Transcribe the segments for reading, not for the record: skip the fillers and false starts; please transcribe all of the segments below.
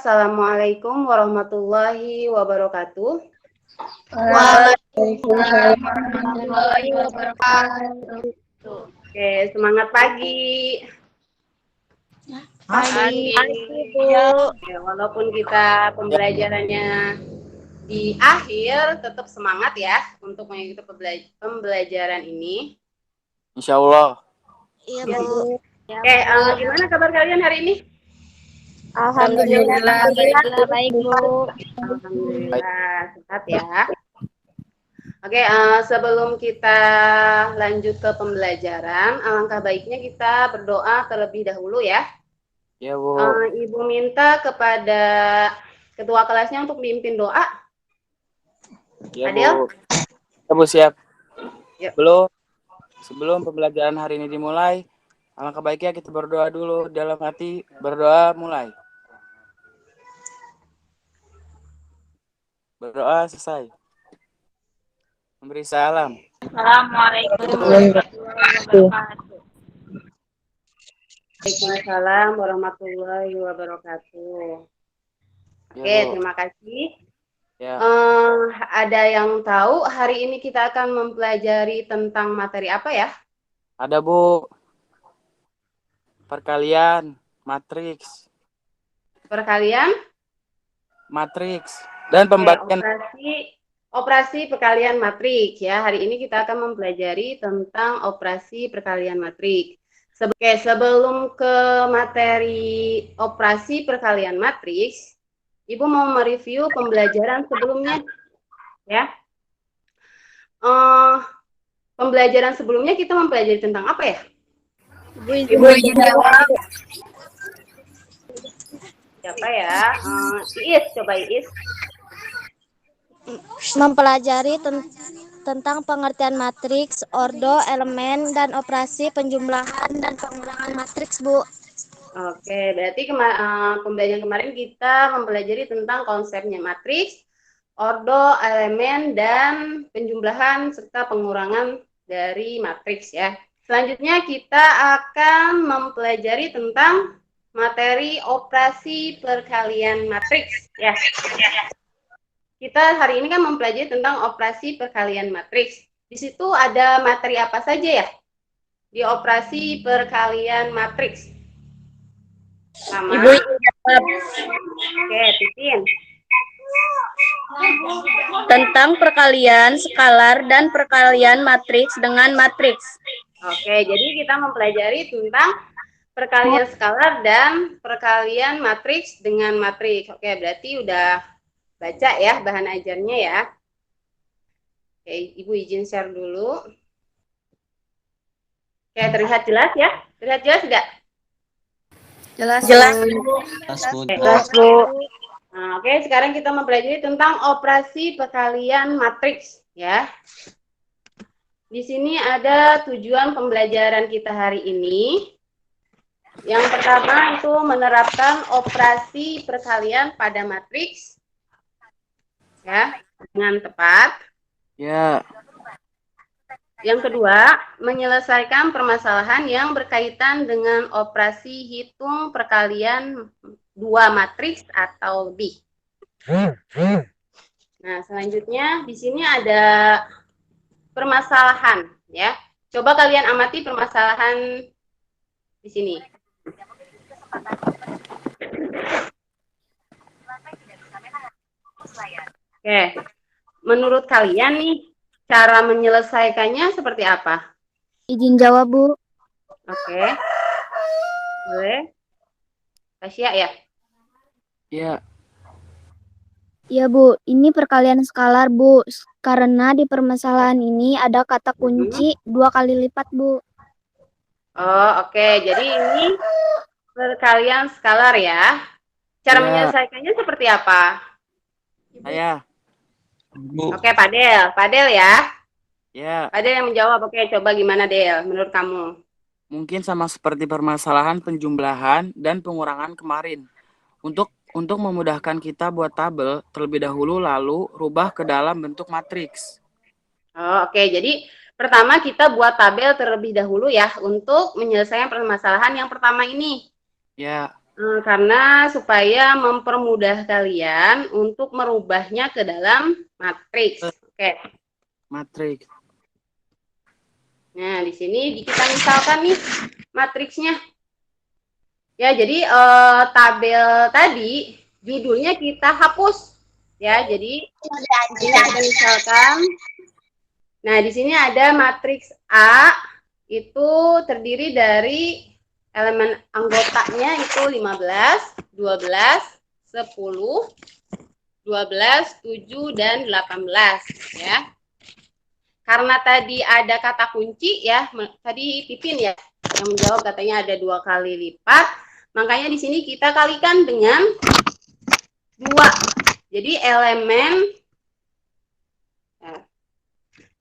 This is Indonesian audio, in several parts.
Assalamualaikum warahmatullahi wabarakatuh. Waalaikumsalam warahmatullahi wabarakatuh. Oke, semangat pagi. Pagi, Bu. Ya, walaupun kita pembelajarannya di akhir, tetap semangat ya untuk mengikuti pembelajaran ini. Insya Allah. Iya, Ya, Bu. Oke, gimana kabar kalian hari ini? Alhamdulillah baik, Bu. Alhamdulillah, sehat ya. Oke, sebelum kita lanjut ke pembelajaran, alangkah baiknya kita berdoa terlebih dahulu ya. Ya, Bu. Ibu minta kepada ketua kelasnya untuk mimpin doa. Ya, Adil? Bu. Ya, Bu, siap. Yuk. Sebelum pembelajaran hari ini dimulai, alangkah baiknya kita berdoa dulu dalam hati. Berdoa mulai. Berdoa selesai. Memberi salam. Assalamualaikum warahmatullahi wabarakatuh. Waalaikumsalam warahmatullahi wabarakatuh. Oke, Ya, Bu. terima kasih. Ya. Ada yang tahu hari ini kita akan mempelajari tentang materi apa ya? Ada, Bu. Perkalian matriks. Perkalian? Matriks. Dan pembagian. Operasi perkalian matriks ya. Hari ini kita akan mempelajari tentang operasi perkalian matriks. Sebelum ke materi operasi perkalian matriks, Ibu mau mereview pembelajaran sebelumnya ya. Pembelajaran sebelumnya kita mempelajari tentang apa ya? Ibu izin jawab. Siapa ya? Iis, coba Iis. Mempelajari tentang pengertian matriks, ordo, elemen, dan operasi penjumlahan dan pengurangan matriks, Bu. Oke, berarti pembelajaran kemarin kita mempelajari tentang konsepnya matriks, ordo, elemen, dan penjumlahan serta pengurangan dari matriks ya. Selanjutnya kita akan mempelajari tentang materi operasi perkalian matriks ya. Kita hari ini kan mempelajari tentang operasi perkalian matriks. Di situ ada materi apa saja ya? Di operasi perkalian matriks. Sama. Ibu izin jawab. Oke, Titin. Tentang perkalian skalar dan perkalian matriks dengan matriks. Oke, jadi kita mempelajari tentang perkalian skalar dan perkalian matriks dengan matriks. Oke, berarti udah baca ya bahan ajarnya ya. Oke, Ibu izin share dulu. Oke, terlihat jelas ya? Terlihat jelas enggak? Jelas, Bu. Nah, oke, sekarang kita mempelajari tentang operasi perkalian matriks ya. Di sini ada tujuan pembelajaran kita hari ini. Yang pertama itu menerapkan operasi perkalian pada matriks ya dengan tepat. Ya. Yang kedua, menyelesaikan permasalahan yang berkaitan dengan operasi hitung perkalian dua matriks atau lebih. Nah, selanjutnya di sini ada permasalahan ya. Coba kalian amati permasalahan di sini. Oke. Menurut kalian nih, cara menyelesaikannya seperti apa? Izin jawab, Bu. Oke. Boleh. Tasya ya? Ya. Iya, Bu. Ini perkalian skalar, Bu. Karena di permasalahan ini ada kata kunci 2 kali lipat, Bu. Oh, oke. Jadi ini perkalian skalar ya. Cara menyelesaikannya seperti apa? Saya. Bu. Oke, Padel ya. Ya. Padel yang menjawab. Oke, coba gimana Del menurut kamu? Mungkin sama seperti permasalahan penjumlahan dan pengurangan kemarin. Untuk memudahkan kita buat tabel terlebih dahulu lalu rubah ke dalam bentuk matriks. Oh, oke. Jadi pertama kita buat tabel terlebih dahulu ya untuk menyelesaikan permasalahan yang pertama ini. Ya. Karena supaya mempermudah kalian untuk merubahnya ke dalam matriks. Oke. Matriks. Nah, di sini kita misalkan nih matriksnya. Ya, jadi tabel tadi judulnya kita hapus. Ya, jadi kita misalkan. Nah, di sini ada matriks A itu terdiri dari elemen anggotanya itu 15, 12, 10, 12, 7, dan 18 ya. Karena tadi ada kata kunci ya, tadi Pipin ya yang menjawab katanya ada 2 kali lipat, makanya di sini kita kalikan dengan 2. Jadi elemen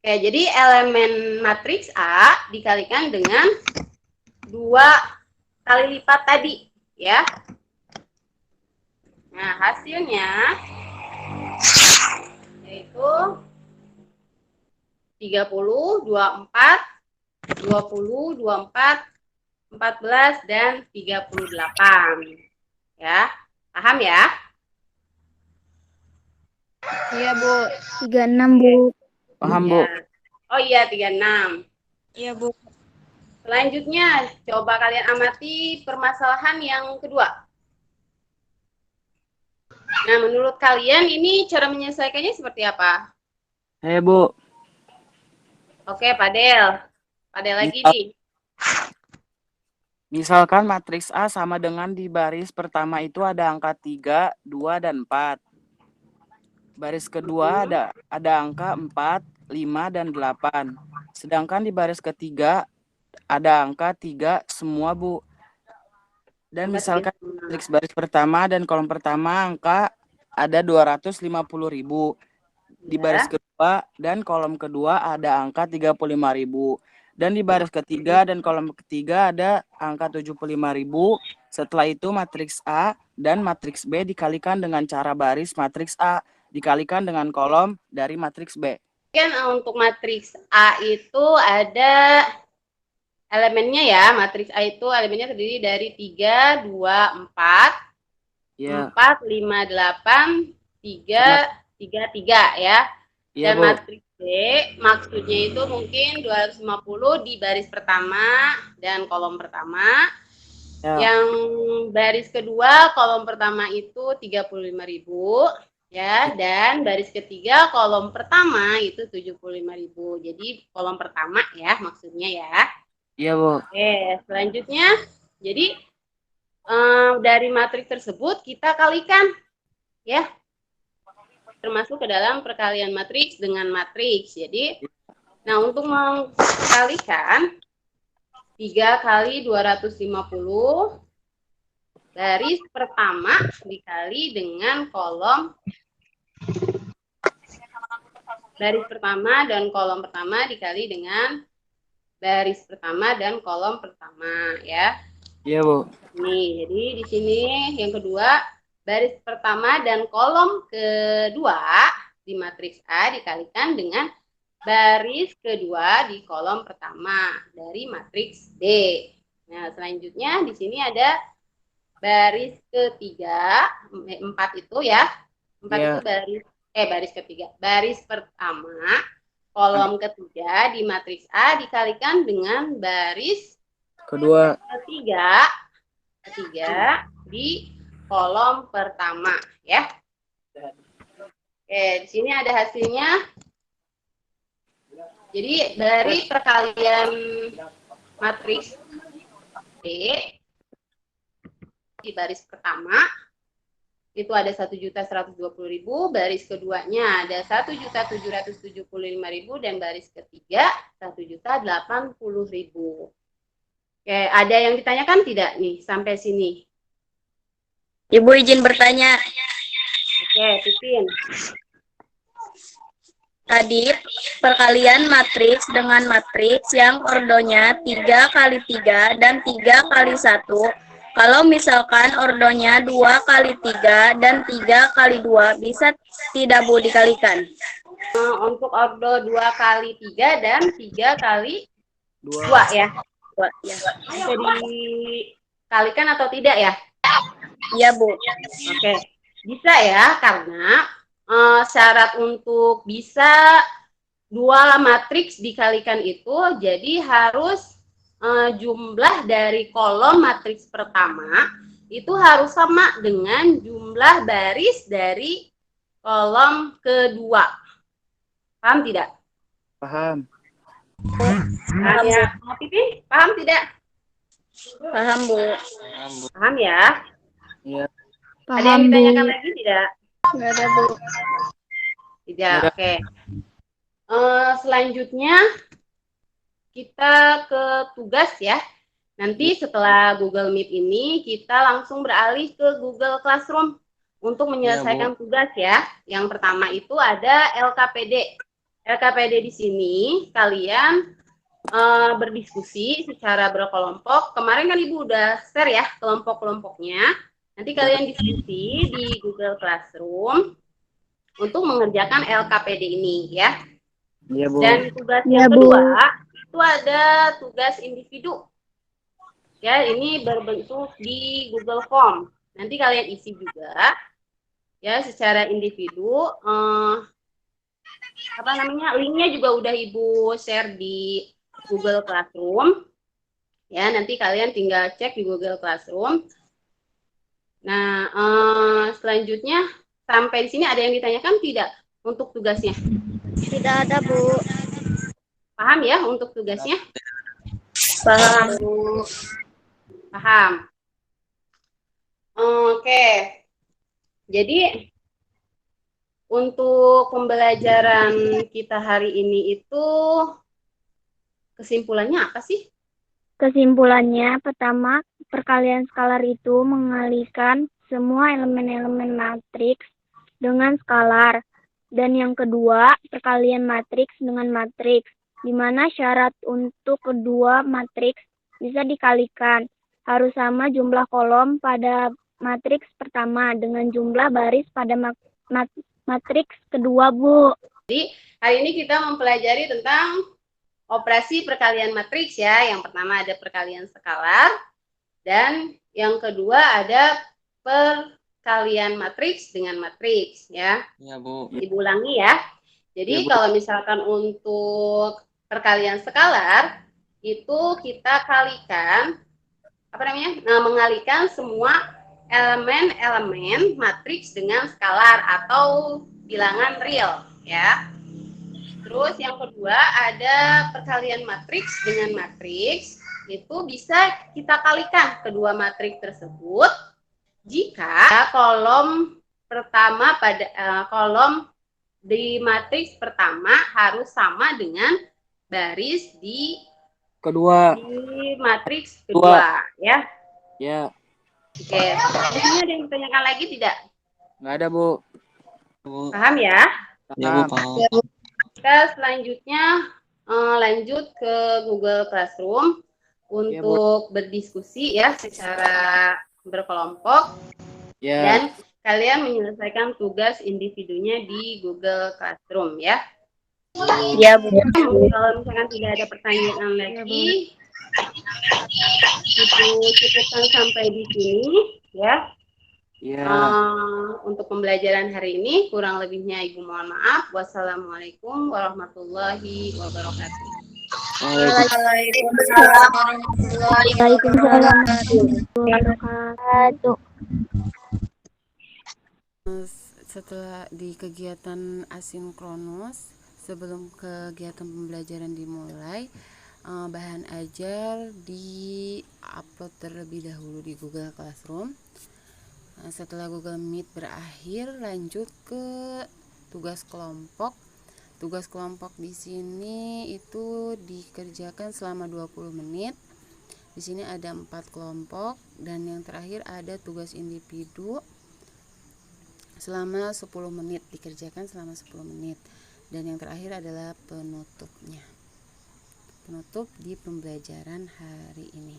jadi elemen matriks A dikalikan dengan 2 kali lipat tadi ya. Nah, hasilnya yaitu 30, 24, 20, 24, 14, dan 38. Ya, paham ya? Iya, Bu. 36, Bu. Paham, Bu? Oh iya, 36. Iya, Bu. Selanjutnya, coba kalian amati permasalahan yang kedua. Nah, menurut kalian ini cara menyelesaikannya seperti apa? Bu. Oke, Padel. Padel lagi nih. Misalkan matriks A sama dengan di baris pertama itu ada angka 3, 2, dan 4. Baris kedua ada angka 4, 5, dan 8. Sedangkan di baris ketiga ada angka 3 semua, Bu. Dan misalkan matriks baris pertama dan kolom pertama angka ada 250.000. Di baris kedua dan kolom kedua ada angka 35.000. Dan di baris ketiga dan kolom ketiga ada angka 75.000. Setelah itu matriks A dan matriks B dikalikan dengan cara baris matriks A dikalikan dengan kolom dari matriks B. Untuk matriks A itu ada elemennya ya. Matriks A itu elemennya terdiri dari 3, 2, 4, 4, 5, 8, 3, 3 ya. Dan matriks B maksudnya itu mungkin 250 di baris pertama dan kolom pertama. Yang baris kedua kolom pertama itu 35.000 ya, dan baris ketiga kolom pertama itu 75.000. Jadi kolom pertama ya maksudnya ya. Iya, Bu. Oke, selanjutnya jadi dari matriks tersebut kita kalikan ya, termasuk ke dalam perkalian matriks dengan matriks. Jadi, nah untuk mengkalikan 3 kali 250 baris pertama dikali dengan kolom baris pertama dan kolom pertama dikali dengan baris pertama dan kolom pertama ya. Iya, Bu. Nih, jadi di sini yang kedua baris pertama dan kolom kedua di matriks A dikalikan dengan baris kedua di kolom pertama dari matriks D. Nah, selanjutnya di sini ada baris ketiga, 4 itu ya. 4 itu baris ketiga. Baris pertama, kolom ketiga di matriks A dikalikan dengan baris ketiga di kolom pertama ya. Oke, di sini ada hasilnya. Jadi dari perkalian matriks D di baris pertama itu ada 1.120.000, baris keduanya ada 1.775.000 dan baris ketiga 1.080.000. Oke, ada yang ditanyakan tidak nih sampai sini? Ibu izin bertanya. Oke, Pipin. Tadi perkalian matriks dengan matriks yang ordonya 3 kali 3 dan 3 kali 1. Kalau misalkan ordonya 2 kali 3 dan 3 kali 2, bisa tidak, Bu, dikalikan? Untuk ordo 2 kali 3 dan 3 kali 2 ya. Ya. Bisa dikalikan atau tidak ya? Iya, Bu. Oke, bisa ya, karena syarat untuk bisa dua matriks dikalikan itu, jadi harus jumlah dari kolom matriks pertama itu harus sama dengan jumlah baris dari kolom kedua. Paham tidak? Paham. Paham ya? Mau Pipi? Paham tidak? Paham, Bu. Paham ya? Iya. Ada yang Paham, Bu. ditanyakan lagi tidak? Nggak ada, Bu. Tidak, Ada. oke. Selanjutnya kita ke tugas ya. Nanti setelah Google Meet ini kita langsung beralih ke Google Classroom untuk menyelesaikan tugas ya. Yang pertama itu ada LKPD. LKPD di sini kalian berdiskusi secara berkelompok. Kemarin kan Ibu udah share ya kelompok-kelompoknya. Nanti kalian diskusi di Google Classroom untuk mengerjakan LKPD ini ya. Iya, Bu. Dan tugas Iya, yang Bu. kedua itu ada tugas individu. Ya, ini berbentuk di Google Form. Nanti kalian isi juga ya secara individu. Linknya juga udah Ibu share di Google Classroom. Ya, nanti kalian tinggal cek di Google Classroom. Nah, selanjutnya sampai di sini ada yang ditanyakan tidak untuk tugasnya? Tidak ada, Bu. Paham ya untuk tugasnya? Paham. Paham. Oke. Jadi untuk pembelajaran kita hari ini itu kesimpulannya apa sih? Kesimpulannya, pertama, perkalian skalar itu mengalihkan semua elemen-elemen matriks dengan skalar. Dan yang kedua, perkalian matriks dengan matriks, di mana syarat untuk kedua matriks bisa dikalikan. Harus sama jumlah kolom pada matriks pertama dengan jumlah baris pada matriks kedua, Bu. Jadi, hari ini kita mempelajari tentang operasi perkalian matriks ya. Yang pertama ada perkalian skalar dan yang kedua ada perkalian matriks dengan matriks ya. Ya, Bu. Ibu ulangi ya. Jadi kalau misalkan untuk perkalian skalar itu kita kalikan mengalikan semua elemen-elemen matriks dengan skalar atau bilangan real ya. Terus yang kedua ada perkalian matriks dengan matriks, itu bisa kita kalikan kedua matriks tersebut jika kolom pertama pada kolom di matriks pertama harus sama dengan baris di matriks kedua ya. Ya. Oke, di sini ada yang ditanyakan lagi tidak? Nggak ada, Bu. Paham ya? Ya, Bu, paham. Kita selanjutnya lanjut ke Google Classroom untuk berdiskusi ya secara berkelompok dan kalian menyelesaikan tugas individunya di Google Classroom ya. Iya, Bu. Kalau misalkan tidak ada pertanyaan lagi, itu cukupkan sampai di sini ya. Untuk pembelajaran hari ini kurang lebihnya Ibu mohon maaf. Wassalamualaikum warahmatullahi wabarakatuh. Waalaikumsalam warahmatullahi wabarakatuh. Setelah di kegiatan asinkronus, sebelum kegiatan pembelajaran dimulai, bahan ajar di-upload terlebih dahulu di Google Classroom. Setelah Google Meet berakhir, lanjut ke tugas kelompok. Tugas kelompok di sini itu dikerjakan selama 20 menit. Di sini ada 4 kelompok dan yang terakhir ada tugas individu selama 10 menit, dikerjakan selama 10 menit. Dan yang terakhir adalah penutupnya. Penutup di pembelajaran hari ini.